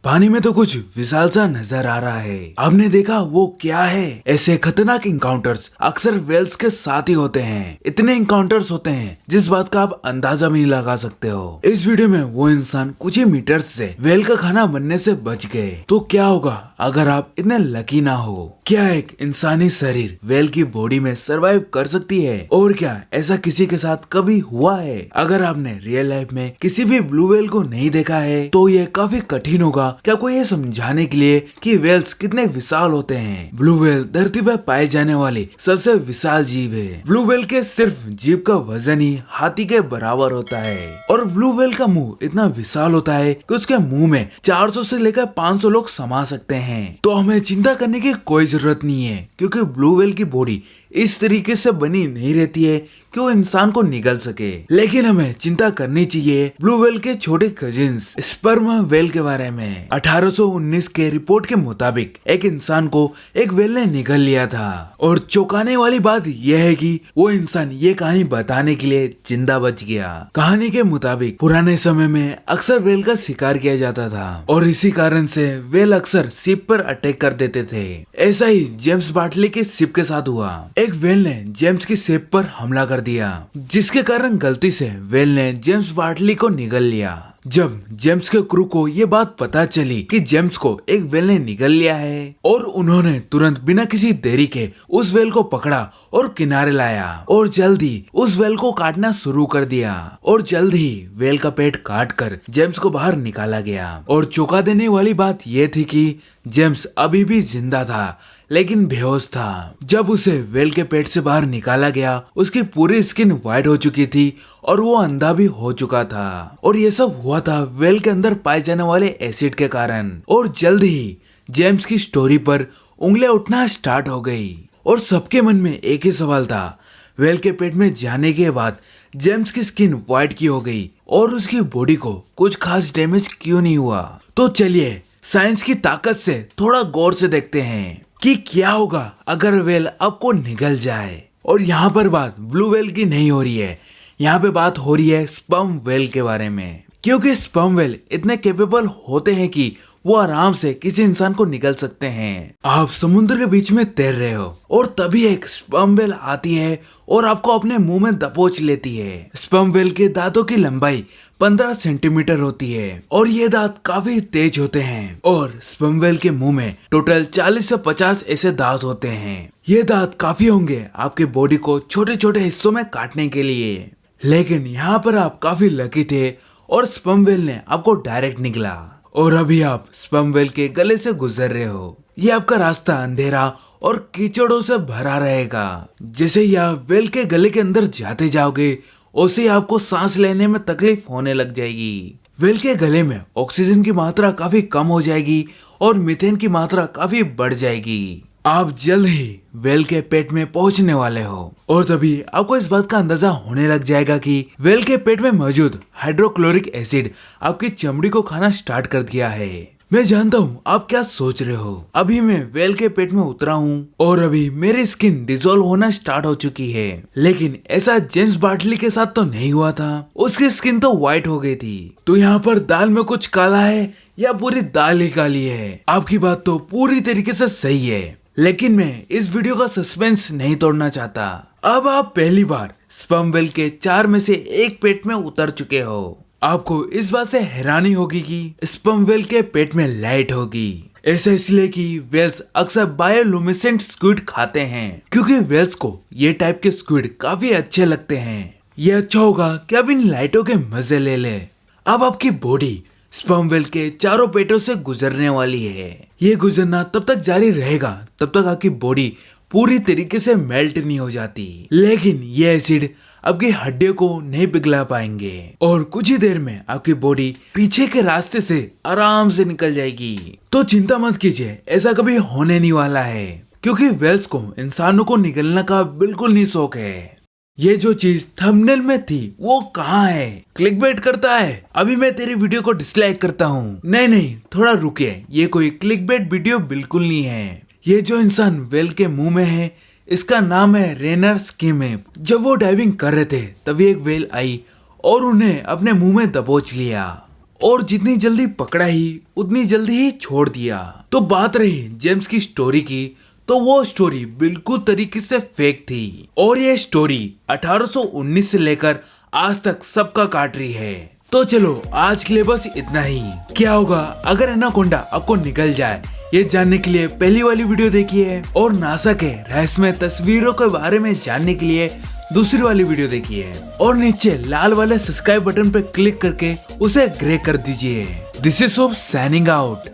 पानी में तो कुछ विशाल सा नजर आ रहा है। आपने देखा वो क्या है? ऐसे खतरनाक इनकाउंटर्स अक्सर वेल्स के साथ ही होते हैं। इतने इनकाउंटर्स होते हैं जिस बात का आप अंदाजा भी नहीं लगा सकते हो। इस वीडियो में वो इंसान कुछ ही मीटर्स से वेल का खाना बनने से बच गए। तो क्या होगा अगर आप इतने लकी ना हो? क्या एक इंसानी शरीर वेल की बॉडी में सरवाइव कर सकती है? और क्या ऐसा किसी के साथ कभी हुआ है? अगर आपने रियल लाइफ में किसी भी ब्लू वेल को नहीं देखा है तो ये काफी कठिन होगा क्या कोई ये समझाने के लिए कि वेल्स कितने विशाल होते हैं। ब्लू वेल धरती पर पाए जाने वाली सबसे विशाल जीव है। ब्लू वेल के सिर्फ जीभ का वजन ही हाथी के बराबर होता है और ब्लू वेल का मुंह इतना विशाल होता है कि उसके मुंह में 400 से लेकर 500 लोग समा सकते हैं। तो हमें चिंता करने की कोई जरूरत नहीं है क्योंकि ब्लू वेल की बॉडी इस तरीके से बनी नहीं रहती है कि वो इंसान को निगल सके। लेकिन हमें चिंता करनी चाहिए ब्लू वेल के छोटे कजिन्स स्पर्म वेल के बारे में। 1819 के रिपोर्ट के मुताबिक एक इंसान को एक वेल ने निगल लिया था और चौंकाने वाली बात यह है कि वो इंसान ये कहानी बताने के लिए जिंदा बच गया। कहानी के मुताबिक पुराने समय में अक्सर वेल का शिकार किया जाता था और इसी कारण से वेल अक्सर शिप पर अटैक कर देते थे। ऐसा ही जेम्स बार्टली के शिप के साथ हुआ। एक वेल ने जेम्स की शिप पर हमला कर दिया जिसके कारण गलती से वेल ने जेम्स बार्टली को निगल लिया। जब जेम्स के क्रू को ये बात पता चली कि जेम्स को एक वेल ने निगल लिया है और उन्होंने तुरंत बिना किसी देरी के उस वेल को पकड़ा और किनारे लाया और जल्द ही उस वेल को काटना शुरू कर दिया और जल्द ही वेल का पेट काट कर जेम्स को बाहर निकाला गया। और चौंका देने वाली बात यह थी कि जेम्स अभी भी जिंदा था लेकिन बेहोश था। जब उसे वेल के पेट से बाहर निकाला गया उसकी पूरी स्किन व्हाइट हो चुकी थी और वो अंधा भी हो चुका था और ये सब हुआ था वेल के अंदर पाए जाने वाले एसिड के कारण। और जल्द ही जेम्स की स्टोरी पर उंगलियां उठना स्टार्ट हो गई और सबके मन में एक ही सवाल था, वेल के पेट में जाने के बाद जेम्स की स्किन व्हाइट क्यों हो गई और उसकी बॉडी को कुछ खास डैमेज क्यों नहीं हुआ? तो चलिए साइंस की ताकत से थोड़ा गौर से देखते हैं कि क्या होगा अगर वेल आपको निगल जाए। और यहाँ पर बात ब्लू वेल की नहीं हो रही है, यहाँ पे बात हो रही है स्पर्म वेल के बारे में। क्योंकि स्पर्म वेल इतने कैपेबल होते हैं कि वो आराम से किसी इंसान को निगल सकते हैं। आप समुद्र के बीच में तैर रहे हो और तभी एक स्पर्म वेल आती है और आपको अपने मुंह में दबोच लेती है। स्पर्म वेल के दांतों की लंबाई 15 सेंटीमीटर होती है और ये दांत काफी तेज होते हैं और स्पर्म वेल के मुंह में टोटल 40 से 50 ऐसे दांत होते हैं। ये दांत काफी होंगे आपके बॉडी को छोटे छोटे हिस्सों में काटने के लिए। लेकिन यहाँ पर आप काफी लकी थे और स्पर्म वेल ने आपको डायरेक्ट निगला और अभी आप स्पर्म वेल के गले से गुजर रहे हो। ये आपका रास्ता अंधेरा और कीचड़ों से भरा रहेगा। जैसे ही आप वेल के गले के अंदर जाते जाओगे उसे आपको सांस लेने में तकलीफ होने लग जाएगी। वेल के गले में ऑक्सीजन की मात्रा काफी कम हो जाएगी और मीथेन की मात्रा काफी बढ़ जाएगी। आप जल्द ही वेल के पेट में पहुंचने वाले हो और तभी आपको इस बात का अंदाजा होने लग जाएगा कि वेल के पेट में मौजूद हाइड्रोक्लोरिक एसिड आपकी चमड़ी को खाना स्टार्ट कर दिया है। मैं जानता हूँ आप क्या सोच रहे हो। अभी मैं वेल के पेट में उतरा हूँ और अभी मेरी स्किन डिसॉल्व होना स्टार्ट हो चुकी है। लेकिन ऐसा जेम्स बार्टली के साथ तो नहीं हुआ था, उसकी स्किन तो व्हाइट हो गई थी। तो यहाँ पर दाल में कुछ काला है या पूरी दाल ही काली है? आपकी बात तो पूरी तरीके से सही है, लेकिन मैं इस वीडियो का सस्पेंस नहीं तोड़ना चाहता। अब आप पहली बार स्पर्म वेल के 4 में से एक पेट में उतर चुके हो। आपको इस बात से हैरानी होगी कि स्पर्म वेल के पेट में लाइट होगी। ऐसा इसलिए कि वेल्स अक्सर बायोलुमिनेसेंट स्क्विड खाते हैं क्योंकि वेल्स को ये टाइप के स्क्विड काफी अच्छे लगते हैं। ये अच्छा होगा कि आप इन लाइटों के मजे ले ले। अब आपकी बॉडी स्पर्म वेल के चारों पेटों से गुजरने वाली है। ये गुजरना तब तक जारी रहेगा तब तक आपकी बॉडी पूरी तरीके से मेल्ट नहीं हो जाती। लेकिन ये एसिड आपकी हड्डियों को नहीं पिघला पाएंगे और कुछ ही देर में आपकी बॉडी पीछे के रास्ते से आराम से निकल जाएगी। तो चिंता मत कीजिए, ऐसा कभी होने नहीं वाला है क्योंकि वेल्स को इंसानों को निगलने का बिल्कुल नहीं शौक है। ये जो चीज थंबनेल में थी वो कहाँ है? क्लिकबेट करता है। अभी मैं तेरी वीडियो को डिसलाइक करता हूँ। नहीं, थोड़ा रुकिए, ये कोई क्लिकबेट वीडियो बिल्कुल नहीं है। ये जो इंसान वेल के मुंह में है इसका नाम है रेनर स्किमेप। जब वो डाइविंग कर रहे थे तभी एक वेल आई और उन्हें अपने मुंह में दबोच लिया और जितनी जल्दी पकड़ा ही उतनी जल्दी ही छोड़ दिया। तो बात रही जेम्स की स्टोरी की, तो वो स्टोरी बिल्कुल तरीके से फेक थी और ये स्टोरी 1819 से लेकर आज तक सबका काट रही है। तो चलो आज के लिए बस इतना ही। क्या होगा अगर एनाकोंडा आपको निकल जाए, ये जानने के लिए पहली वाली वीडियो देखिए और नासा के रहस्यमय तस्वीरों के बारे में जानने के लिए दूसरी वाली वीडियो देखिए और नीचे लाल वाले सब्सक्राइब बटन पे क्लिक करके उसे ग्रे कर दीजिए। This is soap signing out.